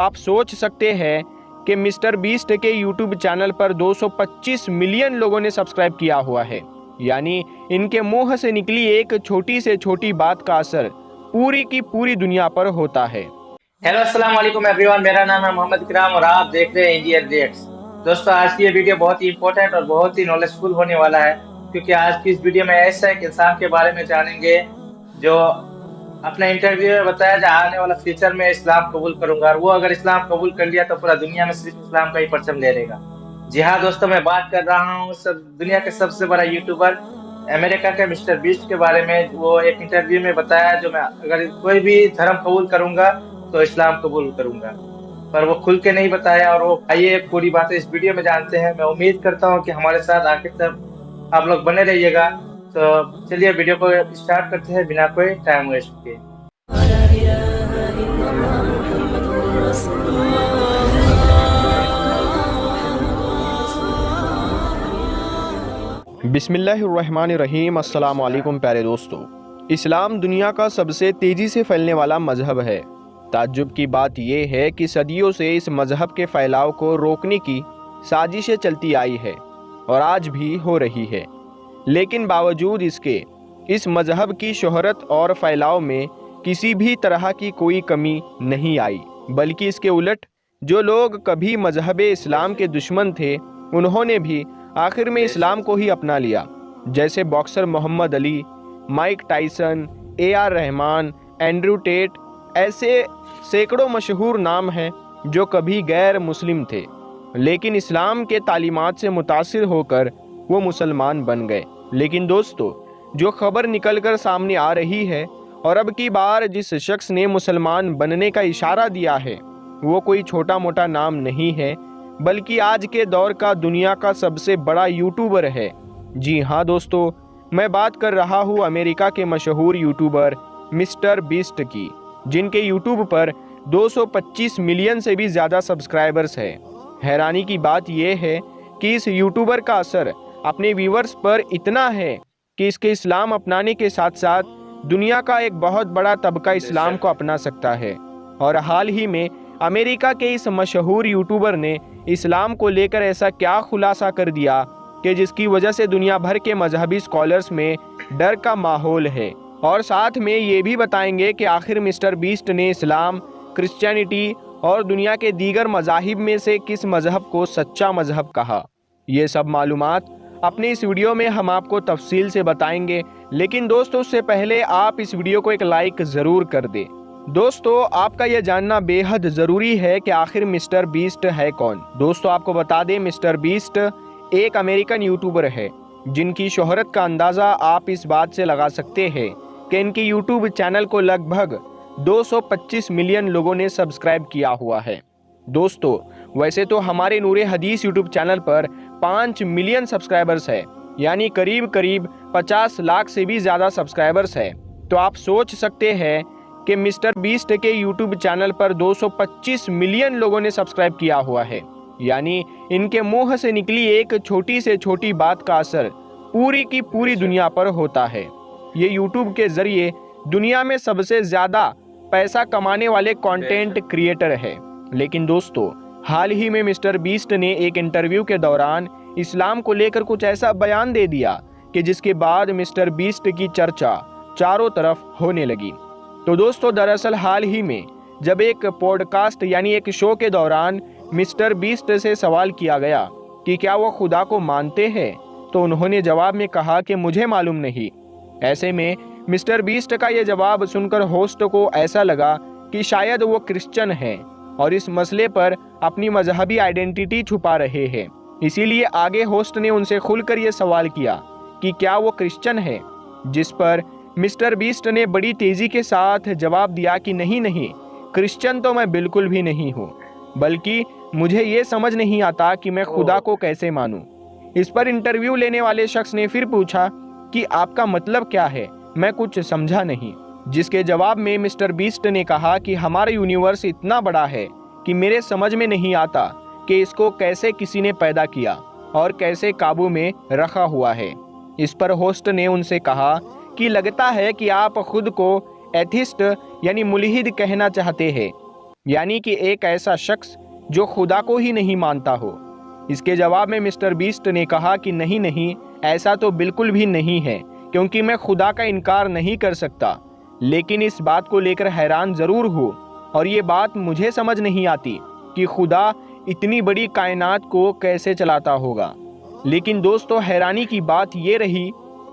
आप सोच सकते हैं कि मिस्टर बीस्ट के यूट्यूब चैनल पर 225 मिलियन लोगों ने सब्सक्राइब किया हुआ है। यानी इनके मुंह से निकली एक छोटी से छोटी बात का असर पूरी की पूरी दुनिया पर होता है। हेलो अस्सलाम वालेकुम एवरीवन, मेरा नाम है मोहम्मद इकराम और आप देख रहे हैं इंडियन रिएक्ट्स। दोस्तों, आज की ये वीडियो बहुत ही इंपॉर्टेंट और बहुत ही नॉलेजफुल होने वाला है, क्योंकि आज की इस वीडियो में ऐसा एक इंसान के बारे में जानेंगे जो अपने इंटरव्यू में बताया जो आने वाला फ्यूचर में इस्लाम कबूल करूंगा, और वो अगर इस्लाम कबूल कर लिया तो पूरा दुनिया में सिर्फ इस्लाम का ही परचम लहरेगा। जी हाँ दोस्तों, मैं बात कर रहा हूँ दुनिया के सबसे बड़ा यूट्यूबर अमेरिका के मिस्टर बीस्ट के बारे में। वो एक इंटरव्यू में बताया जो मैं अगर कोई भी धर्म कबूल करूंगा तो इस्लाम कबूल करूंगा, पर वो खुल के नहीं बताया। और वो आइए पूरी बातें इस वीडियो में जानते हैं। मैं उम्मीद करता हूँ कि हमारे साथ आखिर तक आप लोग बने रहिएगा। तो चलिए वीडियो को स्टार्ट करते हैं बिना कोई टाइम वेस्ट किए। बिस्मिल्लाहिर्रहमानिर्रहीम। अस्सलाम वालेकुम प्यारे दोस्तों। इस्लाम दुनिया का सबसे तेज़ी से फैलने वाला मजहब है। ताज्जुब की बात यह है कि सदियों से इस मजहब के फैलाव को रोकने की साजिशें चलती आई है और आज भी हो रही है, लेकिन बावजूद इसके इस मजहब की शोहरत और फैलाव में किसी भी तरह की कोई कमी नहीं आई, बल्कि इसके उलट जो लोग कभी मजहब इस्लाम के दुश्मन थे उन्होंने भी आखिर में इस्लाम को ही अपना लिया। जैसे boxer Muhammad Ali, Mike Tyson, AR Rahman, Andrew Tate, ऐसे सैकड़ों मशहूर नाम हैं जो कभी गैर मुस्लिम थे, लेकिन इस्लाम के तालीमात से मुतासिर होकर वो मुसलमान बन गए। लेकिन दोस्तों, जो खबर निकलकर सामने आ रही है और अब की बार जिस शख्स ने मुसलमान बनने का इशारा दिया है, वो कोई छोटा मोटा नाम नहीं है, बल्कि आज के दौर का दुनिया का सबसे बड़ा यूट्यूबर है। जी हाँ दोस्तों, मैं बात कर रहा हूँ अमेरिका के मशहूर यूट्यूबर मिस्टर बीस्ट की, जिनके यूट्यूब पर 225 मिलियन से भी ज़्यादा सब्सक्राइबर्स हैं। हैरानी की बात यह है कि इस यूट्यूबर का असर अपने व्यूअर्स पर इतना है कि इसके इस्लाम अपनाने के साथ साथ दुनिया का एक बहुत बड़ा तबका इस्लाम को अपना सकता है। और हाल ही में अमेरिका के इस मशहूर यूट्यूबर ने इस्लाम को लेकर ऐसा क्या खुलासा कर दिया कि जिसकी वजह से दुनिया भर के मजहबी स्कॉलर्स में डर का माहौल है। और साथ में ये भी बताएंगे कि आखिर मिस्टर बीस्ट ने इस्लाम, क्रिश्चियनिटी और दुनिया के दीगर मज़ाहिब में से किस मज़हब को सच्चा मज़हब कहा। ये सब मालूमात अपने इस वीडियो में हम आपको तफसील से बताएंगे, लेकिन दोस्तों उससे पहले आप इस वीडियो को एक लाइक ज़रूर कर दें। दोस्तों, आपका यह जानना बेहद ज़रूरी है कि आखिर मिस्टर बीस्ट है कौन। दोस्तों, आपको बता दें, मिस्टर बीस्ट एक अमेरिकन यूट्यूबर है जिनकी शोहरत का अंदाज़ा आप इस बात से लगा सकते हैं कि इनके यूट्यूब चैनल को लगभग 225 मिलियन लोगों ने सब्सक्राइब किया हुआ है। दोस्तों, वैसे तो हमारे नूरे हदीस यूट्यूब चैनल पर 5 मिलियन सब्सक्राइबर्स है, यानी करीब करीब 50 लाख से भी ज़्यादा सब्सक्राइबर्स है। तो आप सोच सकते हैं कि मिस्टर बीस्ट के यूट्यूब चैनल पर 225 मिलियन लोगों ने सब्सक्राइब किया हुआ है, यानी इनके मुंह से निकली एक छोटी से छोटी बात का असर पूरी की पूरी दुनिया पर होता है। ये यूट्यूब के ज़रिए दुनिया में सबसे ज़्यादा पैसा कमाने वाले कंटेंट क्रिएटर है। लेकिन दोस्तों, हाल ही में मिस्टर बीस्ट ने एक इंटरव्यू के दौरान इस्लाम को लेकर कुछ ऐसा बयान दे दिया कि जिसके बाद मिस्टर बीस्ट की चर्चा चारों तरफ होने लगी। तो दोस्तों, दरअसल हाल ही में जब एक पॉडकास्ट यानी एक शो के दौरान मिस्टर बीस्ट से सवाल किया गया कि क्या वो खुदा को मानते हैं, तो उन्होंने जवाब में कहा कि मुझे मालूम नहीं। ऐसे में मिस्टर बीस्ट का ये जवाब सुनकर होस्ट को ऐसा लगा कि शायद वो क्रिश्चियन हैं और इस मसले पर अपनी मजहबी आइडेंटिटी छुपा रहे हैं। इसीलिए आगे होस्ट ने उनसे खुलकर ये सवाल किया कि क्या वो क्रिश्चियन है, जिस पर मिस्टर बीस्ट ने बड़ी तेज़ी के साथ जवाब दिया कि नहीं नहीं, क्रिश्चियन तो मैं बिल्कुल भी नहीं हूँ, बल्कि मुझे ये समझ नहीं आता कि मैं खुदा को कैसे मानूं। इस पर इंटरव्यू लेने वाले शख्स ने फिर पूछा कि आपका मतलब क्या है, मैं कुछ समझा नहीं। जिसके जवाब में मिस्टर बीस्ट ने कहा कि हमारा यूनिवर्स इतना बड़ा है कि मेरे समझ में नहीं आता कि इसको कैसे किसी ने पैदा किया और कैसे काबू में रखा हुआ है। इस पर होस्ट ने उनसे कहा कि लगता है कि आप खुद को एथिस्ट यानी मुल्हिद कहना चाहते हैं। यानी कि एक ऐसा शख्स जो खुदा को ही नहीं मानता हो। इसके जवाब में मिस्टर बीस्ट ने कहा कि नहीं नहीं, ऐसा तो बिल्कुल भी नहीं है, क्योंकि मैं खुदा का इनकार नहीं कर सकता, लेकिन इस बात को लेकर हैरान ज़रूर हूँ और ये बात मुझे समझ नहीं आती कि खुदा इतनी बड़ी कायनात को कैसे चलाता होगा। लेकिन दोस्तों, हैरानी की बात ये रही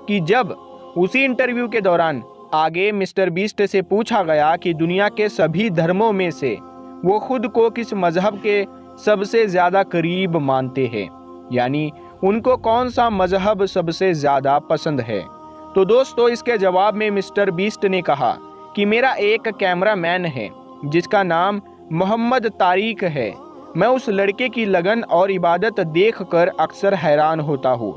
कि जब उसी इंटरव्यू के दौरान आगे मिस्टर बीस्ट से पूछा गया कि दुनिया के सभी धर्मों में से वो खुद को किस मजहब के सबसे ज़्यादा करीब मानते हैं, यानी उनको कौन सा मजहब सबसे ज़्यादा पसंद है, तो दोस्तों इसके जवाब में मिस्टर बीस्ट ने कहा कि मेरा एक कैमरामैन है जिसका नाम मोहम्मद तारिक है। मैं उस लड़के की लगन और इबादत देखकर अक्सर हैरान होता हूँ।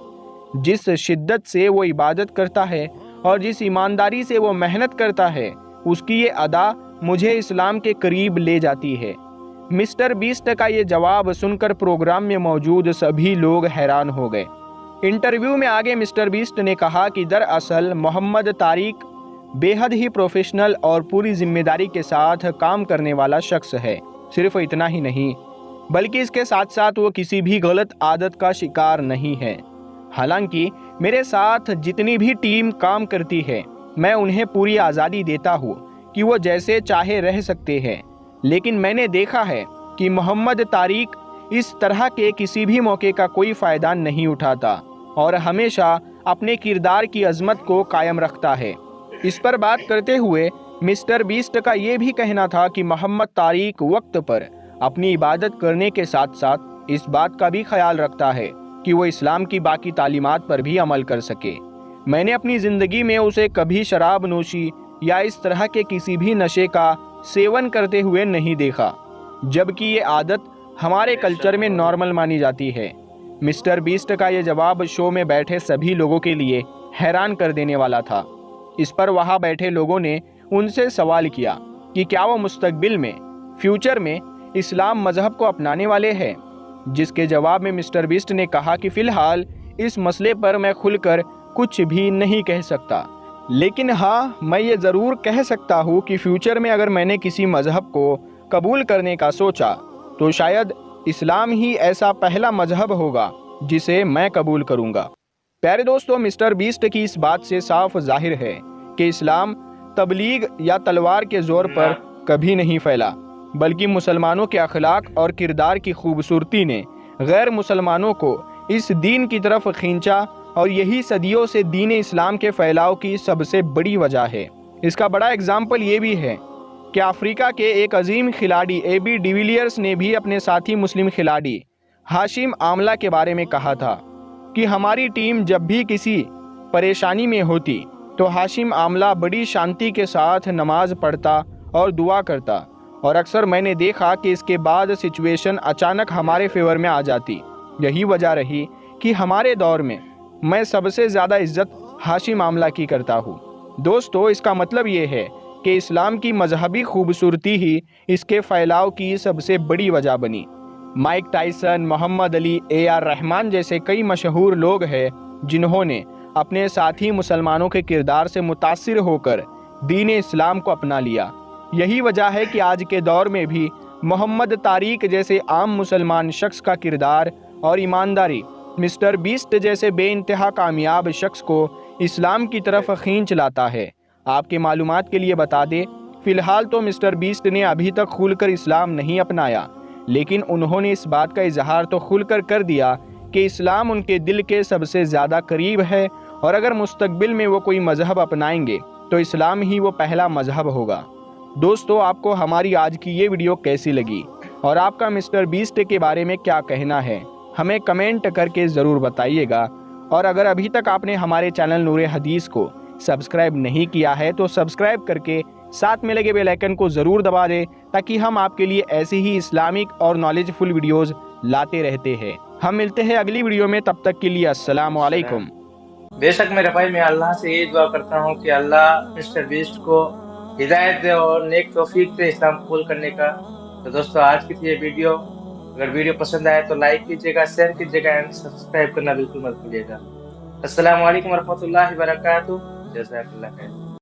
जिस शिद्दत से वो इबादत करता है और जिस ईमानदारी से वो मेहनत करता है, उसकी ये अदा मुझे इस्लाम के करीब ले जाती है। मिस्टर बीस्ट का ये जवाब सुनकर प्रोग्राम में मौजूद सभी लोग हैरान हो गए। इंटरव्यू में आगे मिस्टर बीस्ट ने कहा कि दरअसल मोहम्मद तारिक बेहद ही प्रोफेशनल और पूरी जिम्मेदारी के साथ काम करने वाला शख्स है। सिर्फ इतना ही नहीं, बल्कि इसके साथ साथ वो किसी भी गलत आदत का शिकार नहीं है। हालांकि मेरे साथ जितनी भी टीम काम करती है, मैं उन्हें पूरी आज़ादी देता हूँ कि वो जैसे चाहे रह सकते हैं, लेकिन मैंने देखा है कि मोहम्मद तारिक इस तरह के किसी भी मौके का कोई फ़ायदा नहीं उठाता और हमेशा अपने किरदार की अजमत को कायम रखता है। इस पर बात करते हुए मिस्टर बीस्ट का ये भी कहना था कि मोहम्मद तारिक वक्त पर अपनी इबादत करने के साथ साथ इस बात का भी ख्याल रखता है कि वो इस्लाम की बाकी तालीमात पर भी अमल कर सके। मैंने अपनी ज़िंदगी में उसे कभी शराब नोशी या इस तरह के किसी भी नशे का सेवन करते हुए नहीं देखा, जबकि ये आदत हमारे कल्चर में नॉर्मल मानी जाती है। मिस्टर बीस्ट का ये जवाब शो में बैठे सभी लोगों के लिए हैरान कर देने वाला था। इस पर वहाँ बैठे लोगों ने उनसे सवाल किया कि क्या वो मुस्तकबिल में, फ्यूचर में इस्लाम मजहब को अपनाने वाले हैं, जिसके जवाब में मिस्टर बीस्ट ने कहा कि फ़िलहाल इस मसले पर मैं खुलकर कुछ भी नहीं कह सकता, लेकिन हाँ, मैं ये ज़रूर कह सकता हूँ कि फ्यूचर में अगर मैंने किसी मजहब को कबूल करने का सोचा तो शायद इस्लाम ही ऐसा पहला मजहब होगा जिसे मैं कबूल करूँगा। प्यारे दोस्तों, मिस्टर बीस्ट की इस बात से साफ जाहिर है कि इस्लाम तबलीग या तलवार के ज़ोर पर कभी नहीं फैला, बल्कि मुसलमानों के अखलाक और किरदार की खूबसूरती ने गैर मुसलमानों को इस दीन की तरफ खींचा और यही सदियों से दीन इस्लाम के फैलाव की सबसे बड़ी वजह है। इसका बड़ा एग्जाम्पल ये भी है कि अफ्रीका के एक अजीम खिलाड़ी AB डिविलियर्स ने भी अपने साथी मुस्लिम खिलाड़ी हाशिम आमला के बारे में कहा था कि हमारी टीम जब भी किसी परेशानी में होती तो हाशिम आमला बड़ी शांति के साथ नमाज पढ़ता और दुआ करता, और अक्सर मैंने देखा कि इसके बाद सिचुएशन अचानक हमारे फेवर में आ जाती। यही वजह रही कि हमारे दौर में मैं सबसे ज़्यादा इज्जत हाशिम आमला की करता हूँ। दोस्तों, इसका मतलब ये है कि इस्लाम की मजहबी खूबसूरती ही इसके फैलाव की सबसे बड़ी वजह बनी। Mike Tyson, Muhammad Ali, AR Rahman जैसे कई मशहूर लोग हैं जिन्होंने अपने साथी मुसलमानों के किरदार से मुतासिर होकर दीन इस्लाम को अपना लिया। यही वजह है कि आज के दौर में भी मोहम्मद तारिक जैसे आम मुसलमान शख्स का किरदार और ईमानदारी मिस्टर बीस्ट जैसे बेइंतहा कामयाब शख्स को इस्लाम की तरफ खींच लाता है। आपके मालूमात के लिए बता दें, फ़िलहाल तो मिस्टर बीस्ट ने अभी तक खुलकर इस्लाम नहीं अपनाया, लेकिन उन्होंने इस बात का इजहार तो खुलकर कर दिया कि इस्लाम उनके दिल के सबसे ज़्यादा करीब है और अगर मुस्तकबिल में वो कोई मजहब अपनाएंगे तो इस्लाम ही वो पहला मजहब होगा। दोस्तों, आपको हमारी आज की ये वीडियो कैसी लगी और आपका मिस्टर बीस्ट के बारे में क्या कहना है, हमें कमेंट करके ज़रूर बताइएगा। और अगर अभी तक आपने हमारे चैनल नूर हदीस को सब्सक्राइब नहीं किया है तो सब्सक्राइब करके साथ में लगे बेल आइकन को ज़रूर दबा दें, ताकि हम आपके लिए ऐसी ही इस्लामिक और नॉलेजफुल वीडियोज़ लाते रहते हैं। हम मिलते हैं अगली वीडियो में, तब तक के लिए अस्सलाम वालेकुम। बेशक मेरे भाई, मैं अल्लाह से ये दुआ करता हूँ कि अल्लाह मिस्टर बीस्ट को हिदायत दे और नेक तौफीक दे इस्लाम कबूल करने का। तो दोस्तों, आज की ये वीडियो, अगर वीडियो पसंद आए तो लाइक कीजिएगा, शेयर कीजिएगा एंड सब्सक्राइब करना बिल्कुल मत भूलिएगा। अस्सलाम वालेकुम रहमतुल्लाहि व बरकातुहू। जज़ाकल्लाह खैर।